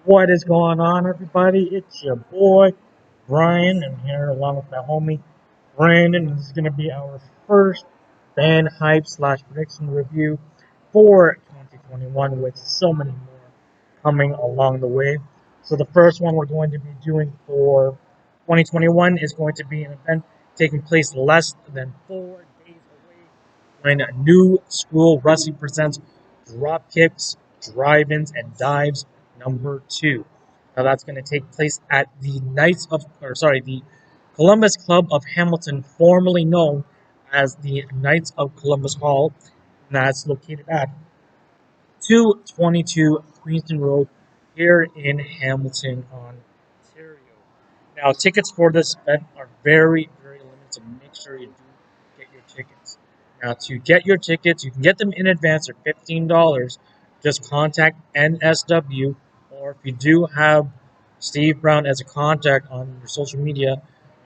What is going on, everybody? It's your boy Brian, and here along with my homie Brandon. This is going to be our first band hype slash prediction review for 2021, with so many more coming along the way. So the first one we're going to be doing for 2021 is going to be an event taking place less than 4 days away, when New School Wrestling presents Dropkicks, Drive-Ins, and Dives #2. Now that's going to take place at the the Columbus Club of Hamilton, formerly known as the Knights of Columbus Hall, and that's located at 222 Queenston Road here in Hamilton, Ontario. Now, tickets for this event are very, very limited, so make sure you do get your tickets. Now, to get your tickets, you can get them in advance. They're $15. Just contact NSW, or if you do have Steve Brown as a contact on your social media,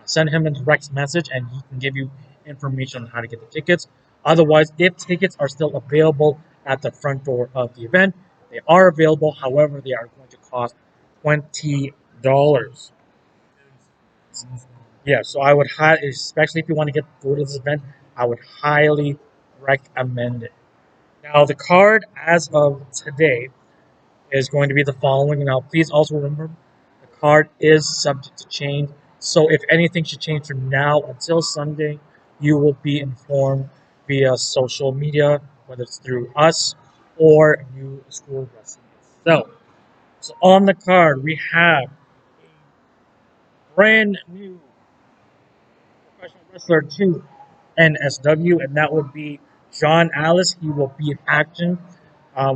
send him a direct message and he can give you information on how to get the tickets. Otherwise, if tickets are still available at the front door of the event, they are available. However, they are going to cost $20. Yeah, so I would especially if you want to go to this event, I would highly recommend it. Now, the card as of today is going to be the following. Now, please also remember the card is subject to change. So, if anything should change from now until Sunday, you will be informed via social media, whether it's through us or New School Wrestling itself. So, on the card, we have a brand new professional wrestler to NSW, and that would be John Alice. He will be in action.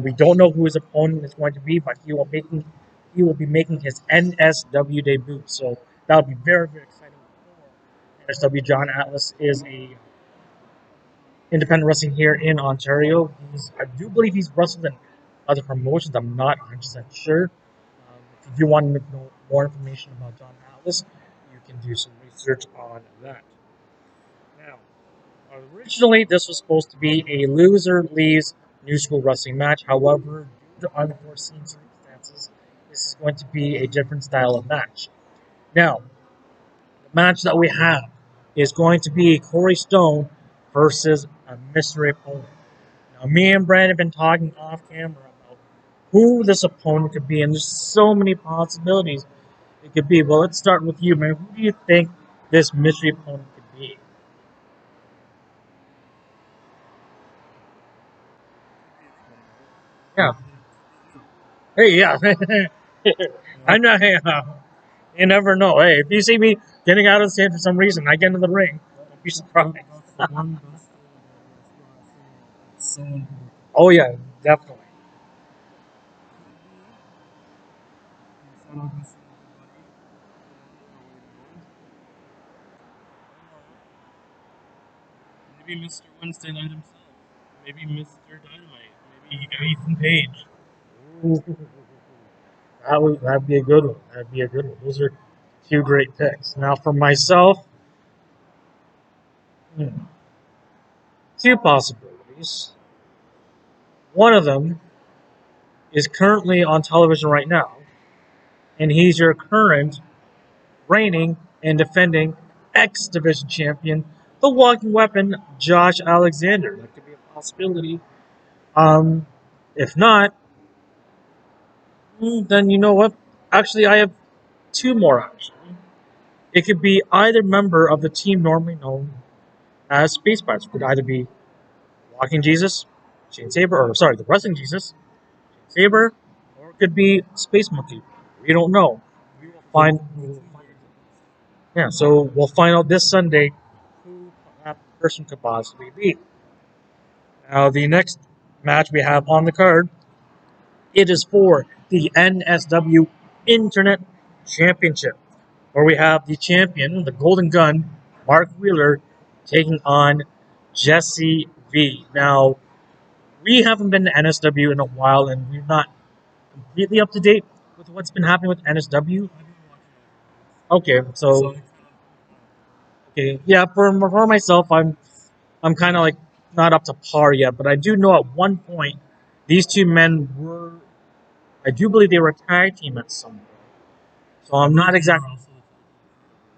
We don't know who his opponent is going to be, but he will be making his NSW debut. So that will be very, very exciting for NSW. John Atlas is a independent wrestling here in Ontario. I do believe he's wrestled in other promotions. I'm not 100% sure. If you do want to know more information about John Atlas, you can do some research on that. Now, originally this was supposed to be a loser leaves New School Wrestling match. However, due to unforeseen circumstances, this is going to be a different style of match. Now, the match that we have is going to be Corey Stone versus a mystery opponent. Now, me and Brad have been talking off camera about who this opponent could be, and there's so many possibilities it could be. Well, let's start with you, man. Who do you think this mystery opponent could be? Yeah. Hey, yeah. I know. Hey, you never know. Hey, if you see me getting out of the stand for some reason, I get into the ring. Don't be surprised. Oh yeah, definitely. Maybe Mr. Wednesday Night himself. Maybe Mr. Dynamite. Maybe Ethan Page. Ooh, that'd be a good one. That'd be a good one. Those are two great picks. Now for myself, hmm, two possibilities. One of them is currently on television right now, and he's your current reigning and defending X Division champion, the Walking Weapon, Josh Alexander. That could be a possibility. Um, if not, then you know what? Actually, I have two more options. It could be either member of the team normally known as Space Pirates. It could either be Walking Jesus, Shane Saber, or sorry, the Wrestling Jesus, Shane Saber, or it could be Space Monkey. We don't know. We will find. Yeah, so we'll find out this Sunday who that person could possibly be. Now, the next match we have on the card, it is for the NSW Internet Championship, where we have the champion, the Golden Gun, Mark Wheeler, taking on Jessie V. Now, we haven't been to NSW in a while, and we're not completely up to date with what's been happening with NSW. Okay, so okay, yeah, for myself, I'm kind of like not up to par yet, but I do know at one point these two men were I do believe they were a tag team at some point. So I'm not exactly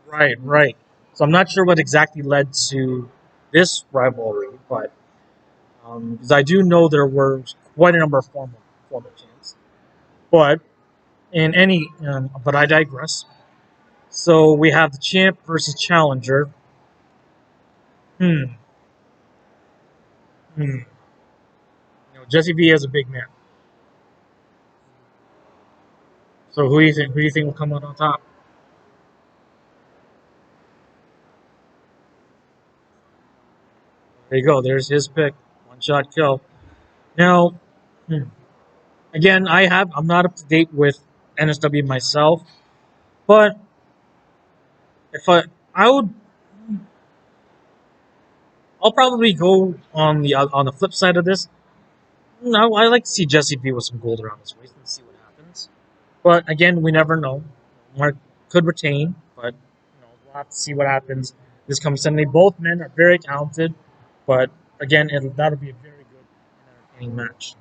right. So I'm not sure what exactly led to this rivalry, but because I do know there were quite a number of former champs. But but I digress. So we have the champ versus challenger. Hmm. Hmm. Jessie V is a big man. So who do you think? Who do you think will come out on top? There you go. There's his pick. One shot kill. Now, hmm, again, I'm not up to date with NSW myself, but if I would, I'll probably go on the flip side of this. No, I like to see Jessie B with some gold around his waist and see what happens. But again, we never know. Mark could retain, but we'll have to see what happens this coming Sunday. Both men are very talented, but again, that'll be a very good and entertaining match.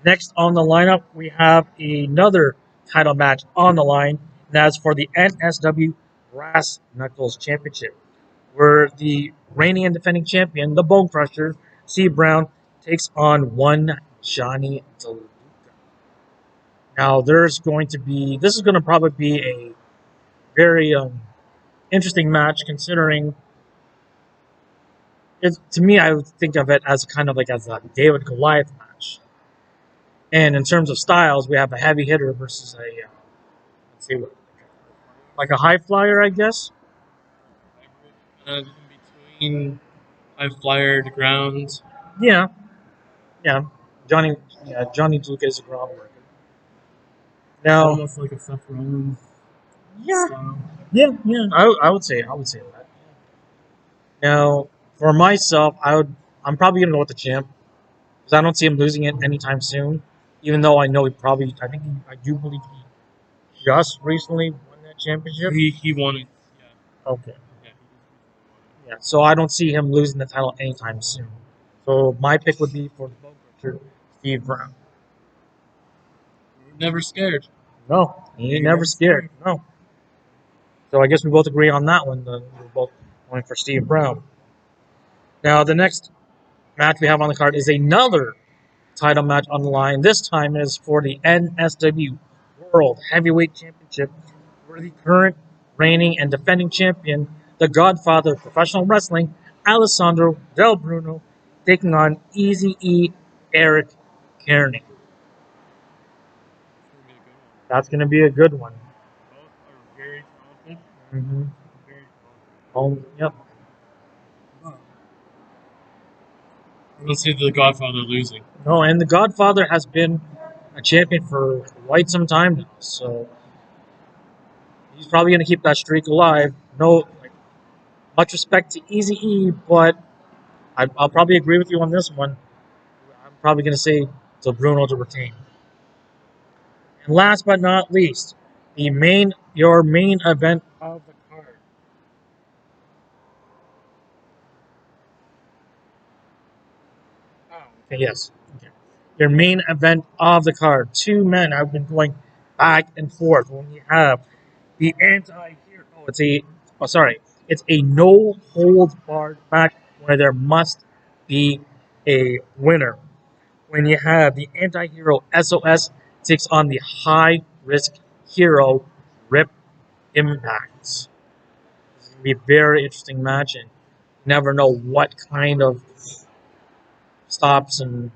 Next on the lineup, we have another title match on the line, and that's for the NSW Brass Knuckles Championship, where the reigning and defending champion, the Bone Crusher, Steve Brown, takes on one Jonny Delcuca. Now, this is going to probably be a very interesting match, considering to me, I would think of it as kind of like as a David Goliath match. And in terms of styles, we have a heavy hitter versus let's see what, like a high flyer, I guess. In between high flyer to ground. Yeah, yeah. Johnny, Johnny Duke is a ground worker. Now, almost like a Seth Rollins. yeah, Style. yeah. I would say that. Now, for myself, I'm probably gonna go with the champ because I don't see him losing it anytime soon. Even though I know I do believe he just recently won that championship. He won it. Yeah. Okay. Yeah. Yeah, so I don't see him losing the title anytime soon. So my pick would be for the Bone Crusher, Steve Brown. Never scared. No, he ain't never scared. No. So I guess we both agree on that one. We're both going for Steve Brown. Now the next match we have on the card is another title match on the line. This time is for the NSW World Heavyweight Championship, where the current reigning and defending champion, the Godfather of professional wrestling, Alessandro Del Bruno, taking on Easy E Eric Cairnie. That's going to be a good one. Both are very talented. Mm-hmm. Very talented. Oh, yep. I don't see the Godfather losing. No, and the Godfather has been a champion for quite some time now, so he's probably going to keep that streak alive. No, like, much respect to Easy E, but I'll probably agree with you on this one. I'm probably going to say to Bruno to retain. And last but not least, your main event of the card. Oh, okay, yes. Okay. Your main event of the card. Two men have been going back and forth. When you have the anti-hero, it's a no holds barred match where there must be a winner. When you have the anti-hero SOS takes on the high risk hero Rip Impact. It's going to be a very interesting match, and you never know what kind of stops and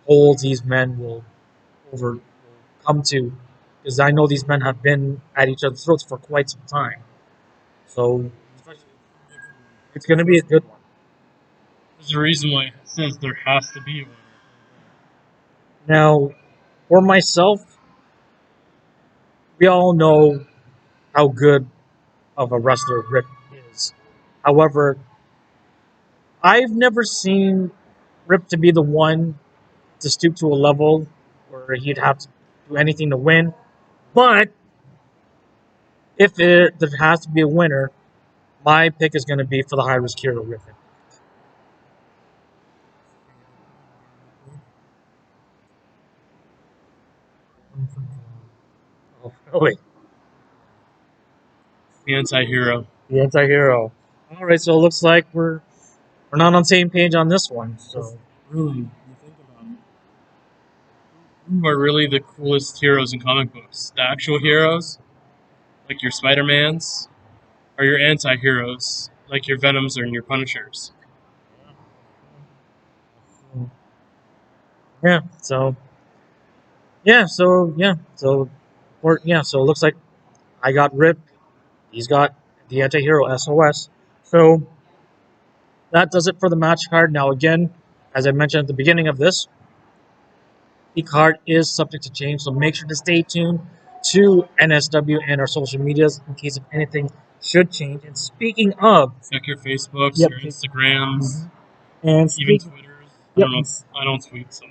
holds these men will come to, because I know these men have been at each other's throats for quite some time. So it's going to be a good one. There's a reason why it says there has to be a winner. Now, for myself, we all know how good of a wrestler Rip is. However, I've never seen Rip to be the one to stoop to a level where he'd have to do anything to win. But if there has to be a winner, my pick is going to be for the high risk hero Rip. Oh, really? The anti-hero. The anti-hero. All right, so it looks like we're not on the same page on this one. So Really, you think about it. Who are really the coolest heroes in comic books? The actual heroes, like your Spider-Mans, or your anti-heroes, like your Venoms and your Punishers? yeah, so so it looks like I got Rip. He's got the anti-hero SOS. So that does it for the match card. Now again, as I mentioned at the beginning of this, the card is subject to change, so make sure to stay tuned to NSW and our social medias in case if anything should change. And speaking of, Check your Facebooks, yep, your Instagrams, and even speak, Twitters. I yep, don't know. I don't tweet, so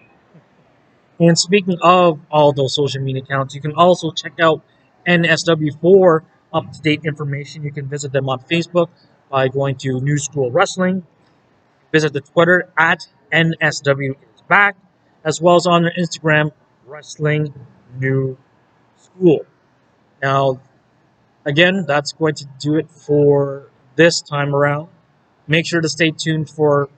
and speaking of all those social media accounts, you can also check out NSW for up-to-date information. You can visit them on Facebook by going to New School Wrestling. Visit the Twitter at NSW is back, as well as on their Instagram, Wrestling New School. Now, again, that's going to do it for this time around. Make sure to stay tuned for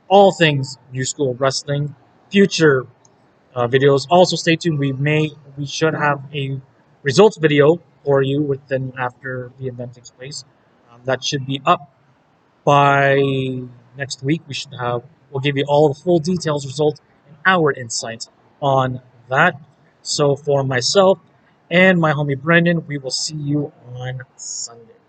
all things New School Wrestling, future videos. Also, stay tuned. We should have a results video for you within after the event takes place. That should be up by next week. We'll give you all the full details, results, and our insights on that. So for myself and my homie Brendan, we will see you on Sunday.